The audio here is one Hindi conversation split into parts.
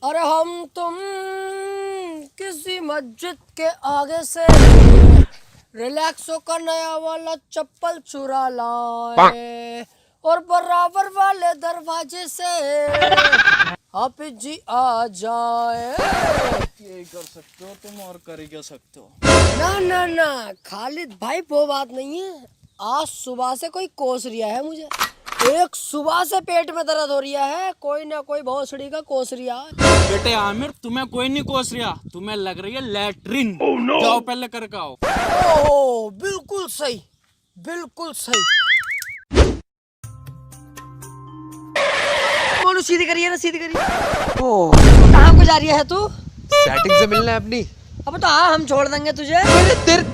अरे हम तुम किसी मस्जिद के आगे से रिलैक्स होकर नया वाला चप्पल चुरा लाए और बराबर वाले दरवाजे से हाफिज जी आ जाए। यही कर सकते हो तुम, और कर ही क्या सकते हो। ना ना ना खालिद भाई वो बात नहीं है। आज सुबह से कोई कोस रिया है मुझे, एक सुबह से पेट में दर्द हो रिया है, कोई ना कोई भोसड़ी का कोस रिया है। बेटे आमिर, तुम्हें कोई नहीं कोस रिया, तुम्हें लग रही है लैट्रिन। जाओ पहले करके आओ। ओह बिल्कुल सही, बिल्कुल सही। मोनू सीधी करिए ना, सीधी करिए। ओह, कहाँ को जा रही है तू? सेटिंग से मिलना है अपनी। अब तो हाँ हम छोड़ देंगे तुझे।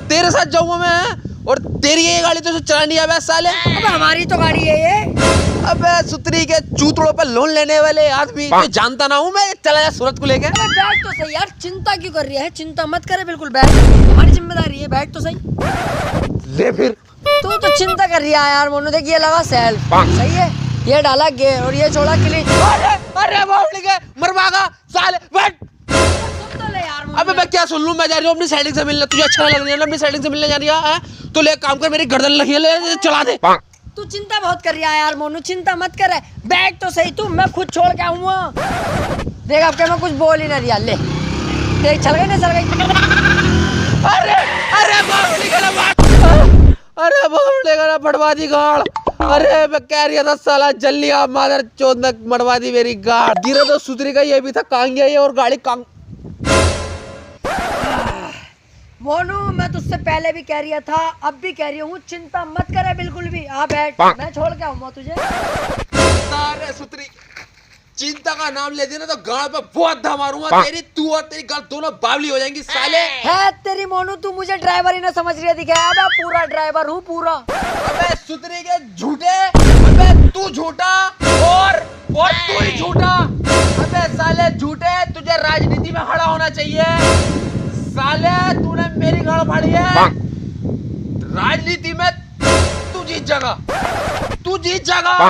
तेरे साथ जाऊंगा मैं, और तेरी ये गाड़ी तो चलानी है बे साले। अब हमारी तो गाड़ी है ये। अबे सुतरी के चूतड़ों पे लोन लेने वाले आदमी को जानता ना हूँ मैं। चला जा सूरत को लेके। अबे बैठ तो सही यार, चिंता क्यों कर रही है? चिंता मत करे, बिल्कुल बैठ, हमारी जिम्मेदारी है, बैठ तो सही। ले फिर। तू तो चिंता कर रही है यार मोनू। देख ये लगा सेल, सही है, ये डाला गे और ये छोड़ा क्लिच। अरे बावली के मरवागा साले, बैठ। सुन तो ले यार मोनू। अबे मैं क्या सुन लूं? मैं जा रही हूँ अपनी सेटिंग से मिलने। तुझे अच्छा लग रहा है अपनी सेटिंग से मिलने जा रही है? तो ले काम कर, मेरी गर्दन लगी है, ले चला दे। तू चिंता बहुत कर रहा है यार मोनू, चिंता मत कर। बैठ तो सही तू, मैं खुद छोड़ के आऊंगा। देख अब क्या मैं कुछ बोल ही ना दिया। ले देख, चल गई ना, चल गई। अरे अरे बावली का मरवा दी गाड़। अरे मैं कह रही था साला जल्दी आ, मादर चौदह मरवा दी मेरी गाड़। गिरा तो सुतरी का ये भी था, कहाँ गया ये? और गाड़ी कहाँ? मोनू मैं तुझसे पहले भी कह रहा था, अब भी कह रही हूँ, चिंता मत करे बिल्कुल भी। आ बैठ, मैं छोड़ के आऊंगा तुझे। अरे सुतरी, चिंता का नाम ले देना तो गाड़ पे बहुत धम मारूंगा तेरी। तू और तेरी गाड़ दोनों बावली हो जाएंगी साले। है तेरी मोनू, तू मुझे ड्राइवर ही ना समझ रही दिखा। अब पूरा ड्राइवर हूँ पूरा। अबे सुतरी के झूठे, अबे तू झूठा और तू ही झूठा। अबे साले झूठे, तुझे राजनीति में खड़ा होना चाहिए। साले तूने मेरी गाड़ फाड़ी है। राजनीति में तू जीत जाएगा, तू जीत जाएगा।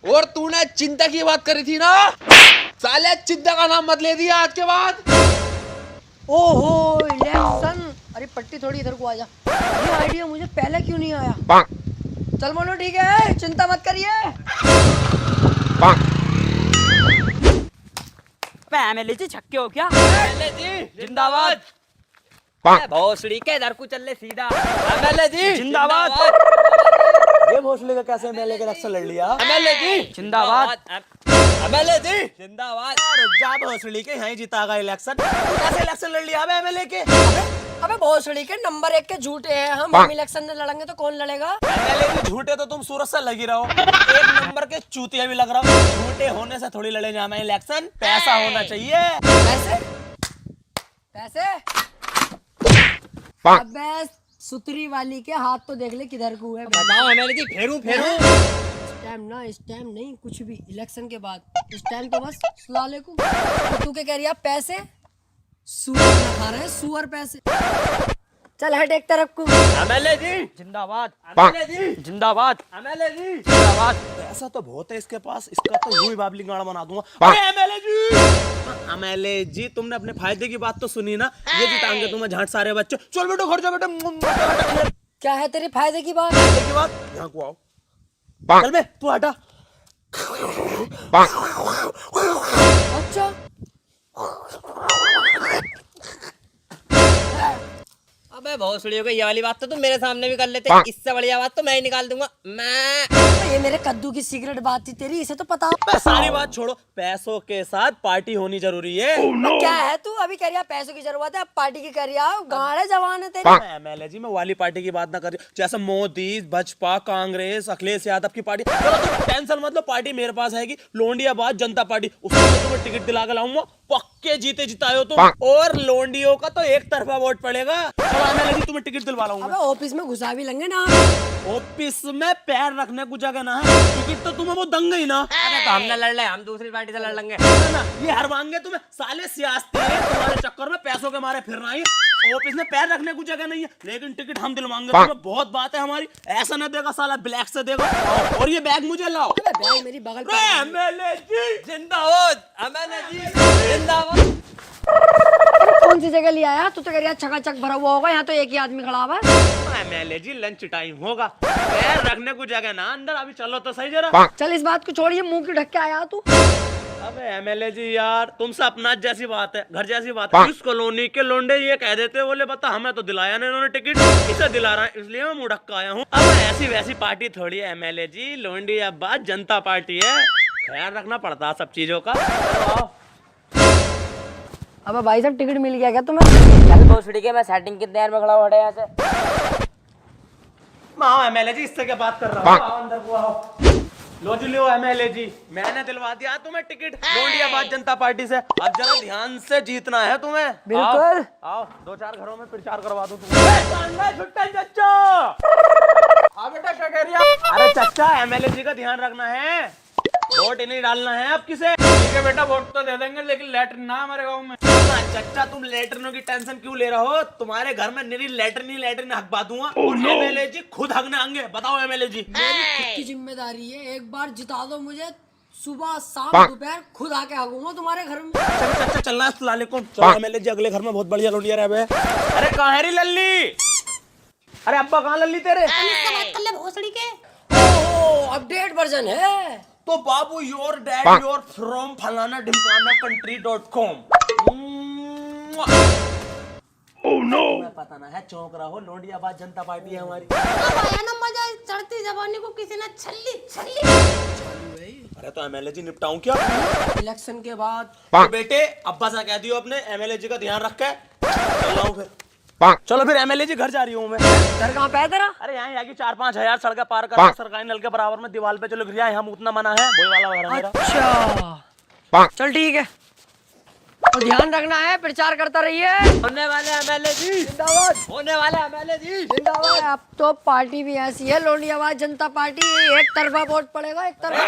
और तूने चिंता की बात करी थी ना साले, चिंता का नाम मत ले दिया आज के बाद। ओहो इलेक्शन। अरे पट्टी थोड़ी इधर को आ जा। ये आइडिया मुझे पहले क्यों नहीं आया? चल मोनू ठीक है, चिंता मत करिए। एमएलए जी छक्के हो क्या? एमएलए जी जिंदाबाद। भोसड़ी के इधर को चल ले सीधा। एमएलए जी जिंदाबाद। ये भोसले का कैसे एमएलए का इलेक्शन लड़ लिया? एमएलए जी जिंदाबाद। एमएलए जी जिंदाबाद। रुक जा, भोसड़ी के यहीं जीतागा इलेक्शन। कैसे इलेक्शन लड़ लिया एमएलए के? अबे भोसड़ी के नंबर 1 के झूठे हैं हम इलेक्शन में लड़ेंगे तो कौन लड़ेगा? एमएलए जी झूठे तो तुम सूरत से लगी रहो, एक नंबर के चूतिया भी लग रहा हो। झूठे होने से थोड़ी लड़े जाए इलेक्शन, पैसा होना चाहिए। पैसे पैसे। अबे सुतरी वाली के हाथ तो देख ले किधर को है। बताओ एमएलए जी, फेरू फेरू। इस टाइम ना, इस टाइम नहीं, कुछ भी इलेक्शन के बाद। इस टाइम तो बस सलाले को। तू क्या कह रही है? पैसे सुअर ना खा रहे हैं, सुअर पैसे। चल हट एक तरफ को। एमएलए जी जिंदाबाद। एमएलए जी जिंदाबाद। एमएलए जी जिंदाबाद। पैसा तो बहुत है इसके पास, इसका तो यूं ही बाबली गाड़ा बना दूंगा। अरे एमएलए जी, एमएलए जी तुमने अपने फायदे की बात तो सुनी ना? ये जिताएंगे तुम्हें झाट सारे बच्चे। चल बेटो घर जा बेटा। क्या है तेरे फायदे की बात? फायदे की बात, यहाँ को आओ। चल बे तू हटा। अच्छा अबे भोसड़ियों को ये वाली बात तो तुम मेरे सामने भी कर लेते, इससे बढ़िया बात तो मैं ही निकाल दूंगा। मैं ये मेरे कद्दू की सीक्रेट बात थी तेरी, इसे तो पता। बे सारी बात छोड़ो, पैसों के साथ पार्टी होनी जरूरी है। क्या है तू अभी कह रही है पैसों की जरूरत है, अब पार्टी की कर रही है? गाड़े जवान है तेरी। एमएलए जी मैं वाली पार्टी की बात ना कर रही, जैसे मोदी, भाजपा, कांग्रेस, अखिलेश यादव की पार्टी। चलो तुम टेंशन मत लो, पार्टी मेरे पास है। लोंडियाबाद जनता पार्टी, उसको मैं तुम्हें टिकट दिला के लाऊंगा। पक्के जीते जितायो तुम। और लोंडियों का तो एक तरफा वोट पड़ेगा। चलो एमएलए जी तुम्हें टिकट दिलवा लाऊंगा। अबे ऑफिस में घुसा भी लेंगे ना। ऑफिस में पैर रखने को जगह ना है, टिकट तो तुम्हें वो दंग ही ना। अरे तो हम ना लड़ ले, हम दूसरी पार्टी से लड़ लेंगे। ना ये हरवाएंगे तुम्हें साले, सियासती है तुम्हारे चक्कर में, पैसों के मारे फिरना ही। ऑफिस में पैर रखने को जगह नहीं है, लेकिन टिकट हम दिलवाएंगे तुम्हें। बहुत बात है हमारी, ऐसा ना देगा साला, ब्लैक से देगा। और ये बैग मुझे लाओ। बैग मेरी बगल पे। एमएलए जी जिंदाबाद। एमएलए जी कौन सी जगह लिया है? तू तो कह रहा चकाचक भरा हुआ होगा, यहाँ तो एक ही आदमी खड़ा हुआ है। एमएलए जी लंच टाइम होगा, पैर रखने को जगह ना अंदर, अभी चलो तो सही जरा। चल इस बात को छोड़िए, मुंह क्यों ढक के आया तू? अबे एमएलए जी यार, तुमसे अपना जैसी बात है, घर जैसी बात है। इस कॉलोनी के लोंडे ये कह देते, बोले बता हमें तो दिलाया नहीं इन्होंने टिकट, इसे दिला रहा है, इसलिए मैं मुंह ढक के आया हूँ। अब ऐसी वैसी पार्टी थोड़ी है एमएलए जी, लोंडी अब बात जनता पार्टी है, ख्याल रखना पड़ता है सब चीजों का। चलो आओ। अबे भाई साहब टिकट मिल गया क्या तुम्हें? चल भोसड़ी के, मैं सेटिंग की देर में खड़ा हूँ, हटे यहाँ से। आओ एमएलए जी, इससे क्या बात कर रहा हूँ, आओ अंदर को आओ। लो जी लो एमएलए जी, मैंने दिलवा दिया तुम्हें टिकट लोंडियाबाद जनता पार्टी से, अब जरा ध्यान से जीतना है तुम्हें। बिल्कुल। आओ 2-4 घरों में प्रचार करवा दो तुम्हें। चच्चा, हाँ बेटा क्या कह रही है? अरे चच्चा एमएलए जी का ध्यान रखना है, वोट नहीं डालना है अब किसे। ठीक है बेटा, वोट तो दे देंगे, लेकिन लेटरिन ना हमारे गाँव में। चच्चा तुम लेटरिनों की टेंशन क्यों ले रहे हो, तुम्हारे घर में निरी लेटरिन हकवा दूंगा। एमएलए जी खुद हकने आएंगे, बताओ एमएलए जी। मेरी खुद की जिम्मेदारी है, एक बार जिता दो मुझे, सुबह शाम दोपहर खुद आके हगूंगा तुम्हारे घर में। चल चलना है अस्सलाम वालेकुम। चलो एमएलए जी अगले घर में बहुत बढ़िया लोंडिया रहे। अरे कहाँ है री लल्ली? अरे अब्बा कहाँ लल्ली तेरे? भोसड़ी के ओह अपडेट वर्जन है तो बाबू योर डैड योर फ्रॉम फलाना ढिमकाना country.com। ओह नो, पता ना है, चौंक रहा हो, लोंडियाबाद जनता पार्टी है हमारी। अब आया ना मजा, चढ़ती जवानी को किसी ने छल्ली छल्ली। अरे तो एमएलए जी निपटाऊं क्या? इलेक्शन के बाद तो बेटे अब्बा से कह दियो अपने, एमएलए जी का ध्यान रख के चल रहा हूं फिर। चलो फिर एमएलए जी घर जा रही हूँ मैं। घर कहाँ पे है तेरा? अरे यहाँ की 4-5 हजार सड़कें पार कर सरकारी नल के बराबर में दीवार पे चलो गिर जाए, हम उतना मना है, वही वाला घर है मेरा। अच्छा चल ठीक है, और ध्यान रखना है, प्रचार करता रहिए। होने वाले एमएलए जी जिंदाबाद, होने वाले एमएलए जी जिंदाबाद। अब तो पार्टी भी ऐसी है, लोंडियाबाद जनता पार्टी, एक तरफा वोट पड़ेगा, एक तरफा।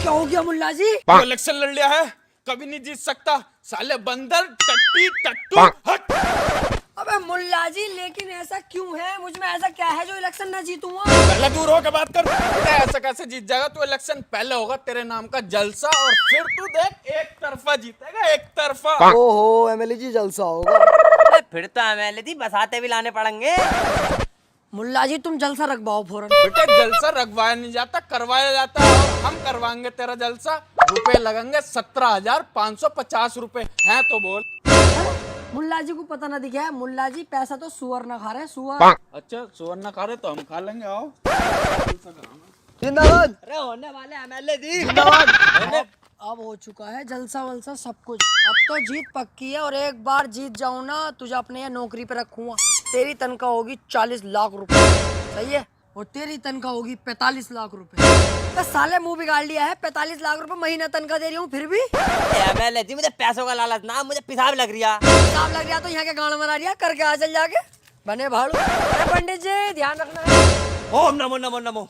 क्या हो गया मुल्ला जी? इलेक्शन लड़ लिया है, कभी नहीं जीत सकता, साले बंदर टट्टी टट्टू हट। अबे मुल्ला जी लेकिन ऐसा क्यों है, मुझ में ऐसा क्या है जो इलेक्शन ना जीतूंगा? पहले दूर होकर बात कर बेटा, ऐसा कैसे जीत जाएगा तू इलेक्शन? पहले होगा तेरे नाम का जलसा, और फिर तू देख एक तरफा जीतेगा, एक तरफा। ओहो एमएलए जी जलसा होगा। अबे फिर तो एमएलए जी बसाते भी लाने पड़ेंगे। मुल्ला जी तुम जलसा रखवाओ फौरन। बेटे जलसा रखवाया नहीं जाता, करवाया जाता है, और हम करवाएंगे तेरा जलसा। रुपए लगेंगे 17,550 रुपए हैं तो बोल। मुल्ला जी को पता ना दिखा है, मुल्ला जी पैसा तो सुअर ना खा रहे, सुअर। अच्छा सुवर्ण खा रहे तो हम खा लेंगे, आओ। जिंदाबाद। अरे होने वाले एमएलए जी अब हो चुका है जलसा वलसा सब कुछ, अब तो जीत पक्की है, और एक बार जीत जाऊं ना तुझे अपने यहाँ नौकरी पे रखूंगा। तेरी तनख्वाह होगी 40 लाख रुपए, सही है, और तेरी तनख्वाह होगी 45 लाख रुपए। तो साले मुंह बिगाड़ लिया है, 45 लाख रुपए महीना तनख्वाह दे रही हूँ फिर भी एमएलए जी मुझे पैसों का लालच ना, मुझे पिसाब लग रहा। हिसाब लग गया तो यहाँ के गाँव मना रिया करके आ चल जाके बने भाड़ू। अरे पंडित जी ध्यान रखना है। ओम नमो नमो नमो।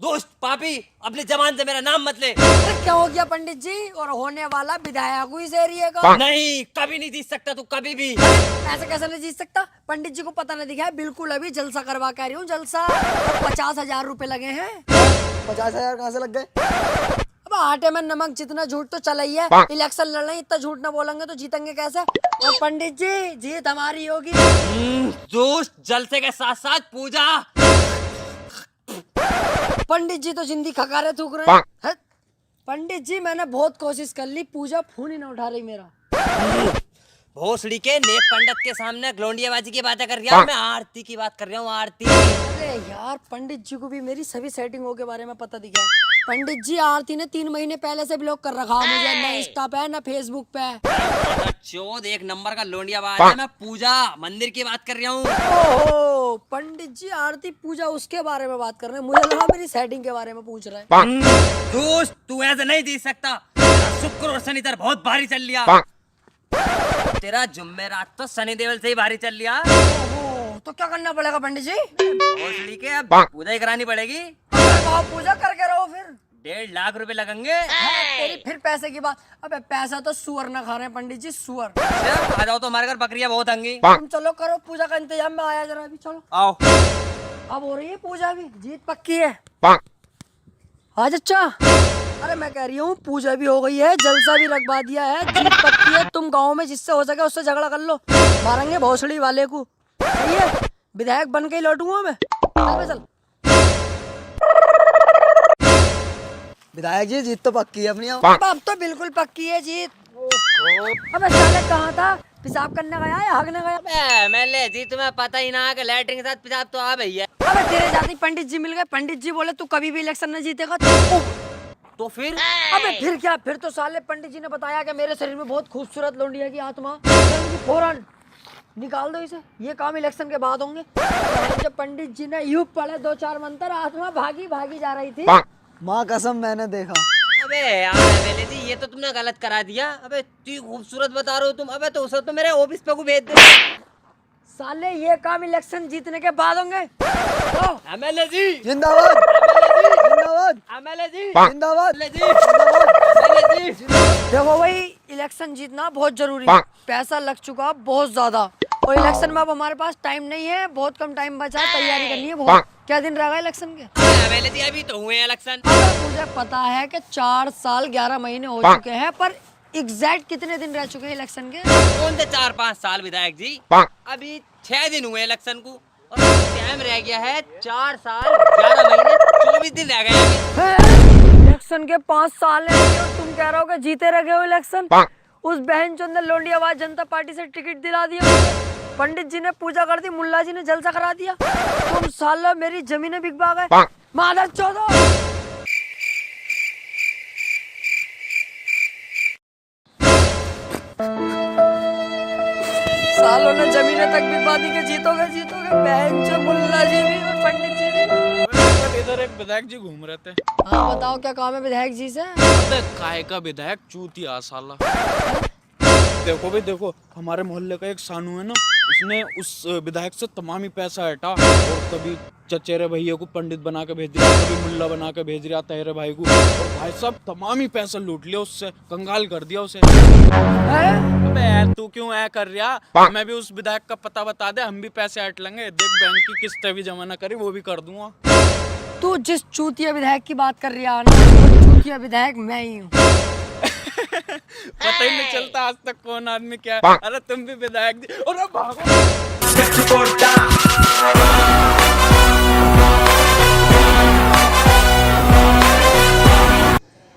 दोस्त पापी अपनी जबान से मेरा नाम मत ले। अरे क्या हो गया पंडित जी, और होने वाला विधायक हुई इस एरिया का। नहीं कभी नहीं जीत सकता तू, कभी भी। ऐसे कैसे नहीं जीत सकता? पंडित जी को पता नहीं दिखा है, बिल्कुल अभी जलसा करवा के आ रही हूँ, जलसा। 50,000 रुपए लगे हैं। 50,000 कहाँ से लग गए? अब आटे में नमक, जितना झूठ तो चला ही है, इलेक्शन लड़ रहे हैं, इतना झूठ ना बोलेंगे तो जीतेंगे कैसे? और पंडित जी जीत हमारी होगी। दोस्त जलसे के साथ साथ पूजा। पंडित जी तो जिंदगी खकारे थूक रहे हैं। पंडित जी मैंने बहुत कोशिश कर ली, पूजा फोन ही ना उठा रही मेरा। भोसड़ी के नेक पंडित के सामने ग्लोंडियाबाजी की बातें कर रहा हूँ, मैं आरती की बात कर रहा हूँ, आरती। अरे यार पंडित जी को भी मेरी सभी सेटिंगों के बारे में पता दिखा है। पंडित जी आरती ने 3 महीने पहले से ब्लॉक कर रखा मुझे, ना इंस्टा पे ना फेसबुक पे। चौथ एक नंबर का लोंडियाबाज है, मैं पूजा मंदिर की बात कर रहा हूँ। ओहो पंडित जी आरती पूजा उसके बारे में बात कर रहे हैं, मुझे लगा मेरी सेटिंग के बारे में पूछ रहे हैं। दोस्त तू ऐसे नहीं जीत सकता, तेरा शुक्र और शनि तेरा बहुत भारी चल लिया। तेरा जुम्मेरात तो शनि देवल से ही भारी चल लिया। ओहो तो क्या करना पड़ेगा पंडित जी? भोसड़ी के अब पूजा ही करानी पड़ेगी। आप पूजा करके रहो फिर। 1.5 लाख रुपए लगेंगे। तेरी फिर पैसे की बात, अबे पैसा तो सुअर ना खा रहे हैं पंडित जी, सुअर। आ जाओ तो हमारे घर बकरियां बहुत होंगी। तुम चलो करो पूजा का इंतजाम, में आया जरा अभी, चलो आओ। अब हो रही है पूजा भी, जीत पक्की है। आज अच्छा अरे मैं कह रही हूँ पूजा भी हो गई है, जलसा भी रखवा दिया है, जीत पक्की है। तुम गांव में जिससे हो सके उससे झगड़ा कर लो, मारेंगे भोसड़ी वाले को। सही है, विधायक बन के ही लौटूंगा मैं। चल बे चल। विधायक जी जीत तो पक्की है अपनी। अब तो बिल्कुल पक्की है जीत। अबे साले कहाँ था? पेशाब करने गया या हगने गया? एमएलए जी तुम्हें पता ही ना कि लैटरिन के साथ पेशाब तो आ भैया। अबे तेरे जाते ही पंडित जी मिल गए। पंडित जी बोले तू कभी भी इलेक्शन नहीं जीतेगा। तो फिर अबे फिर क्या? फिर तो साले पंडित जी ने बताया कि मेरे शरीर में बहुत खूबसूरत लौंडिया की आत्मा, फौरन निकाल दो इसे। ये काम इलेक्शन के बाद होंगे। जब पंडित जी ने यूं पढ़े 2-4 मंत्र, आत्मा भागी भागी जा रही थी। माँ कसम मैंने देखा। अबे यार एमएलए जी ये तो तुमने गलत करा दिया। अबे तू खूबसूरत बता रहे हो तुम। अबे तो उसे तो मेरे ऑफिस पे को भेज दे। साले ये काम इलेक्शन जीतने के बाद होंगे। एमएलए जी जिंदाबाद, जिंदाबाद, एमएलए जी जिंदाबाद, एमएलए जी। देखो भाई, इलेक्शन जीतना बहुत जरूरी है। पैसा लग चुका बहुत ज्यादा, और इलेक्शन में अब हमारे पास टाइम नहीं है, बहुत कम टाइम बचा है, तैयारी करनी है बहुत। क्या दिन रह गए इलेक्शन के? एमएलए जी अभी तो हुए इलेक्शन। मुझे पता है कि 4 साल 11 महीने हो चुके हैं, पर एग्जैक्ट कितने दिन रह चुके हैं इलेक्शन के? कौन से 4-5 साल विधायक जी? अभी 6 दिन हुए इलेक्शन को, और टाइम रह गया है 4 साल 11 महीने 24 दिन रह गए अभी। इलेक्शन के 5 साल है और तुम कह रहे हो कि जीते रह गए हो इलेक्शन। उस बहन चोद ने लोंडियाबाद जनता पार्टी से टिकट दिला दिया मुझे। पंडित जी ने पूजा कर दी, मुल्ला जी ने जलसा करा दिया। तुम साला मेरी जमीनें बिकवा गए। मादर चौदो। सालों ने जमीनें तक बिकवा दी कि जीतोगे जीतोगे। बहन चो मुल्ला जी भी और पंडित जी भी। इधर एक विधायक जी घूम रहे थे। हाँ बताओ क्या काम है विधायक जी से? अबे काहे का विधायक चूतिया साला। देखो भाई देखो, हमारे मोहल्ले का एक सानू है ना, उसने उस विधायक से तमामी पैसा हटा, और कभी चचेरे भैया को पंडित बना के भेज दिया, कभी मुल्ला बना के भेज दिया तेरे भाई को, और भाई साहब तमामी पैसा लूट लिया उससे, कंगाल कर दिया उसे। अबे यार तू क्यों ऐ कर रहा? हमें भी उस विधायक का पता बता दे, हम भी पैसे हट लेंगे। देख बैंक की किस्तें भी जमा ना करी, वो भी कर दूंगा। तू जिस चूतिया विधायक की बात कर रहा है ना, वो चूतिया विधायक मैं ही हूँ। पता ही नहीं चलता आज तक कौन आदमी क्या है। अरे तुम भी विधायक जी। अरे भागो।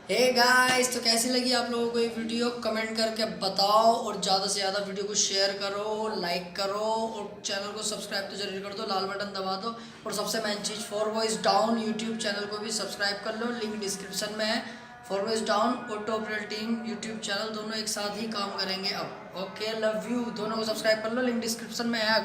हे गाइस, तो कैसी लगी आप लोगों को ये वीडियो? कमेंट करके बताओ, और ज़्यादा से ज़्यादा वीडियो को शेयर करो, लाइक करो, और चैनल को सब्सक्राइब तो जरूर कर दो, लाल बटन दबा दो। और सबसे main cheese, for voice down YouTube channel को भी सब्सक्राइब कर लो, लिंक डिस्क्रिप्शन में है। फॉर वॉइस डाउन और top rail team YouTube channel दोनों एक साथ ही काम करेंगे अब। Okay, love you. दोनों को सब्सक्राइब कर लो, लिंक डिस्क्रिप्शन में है।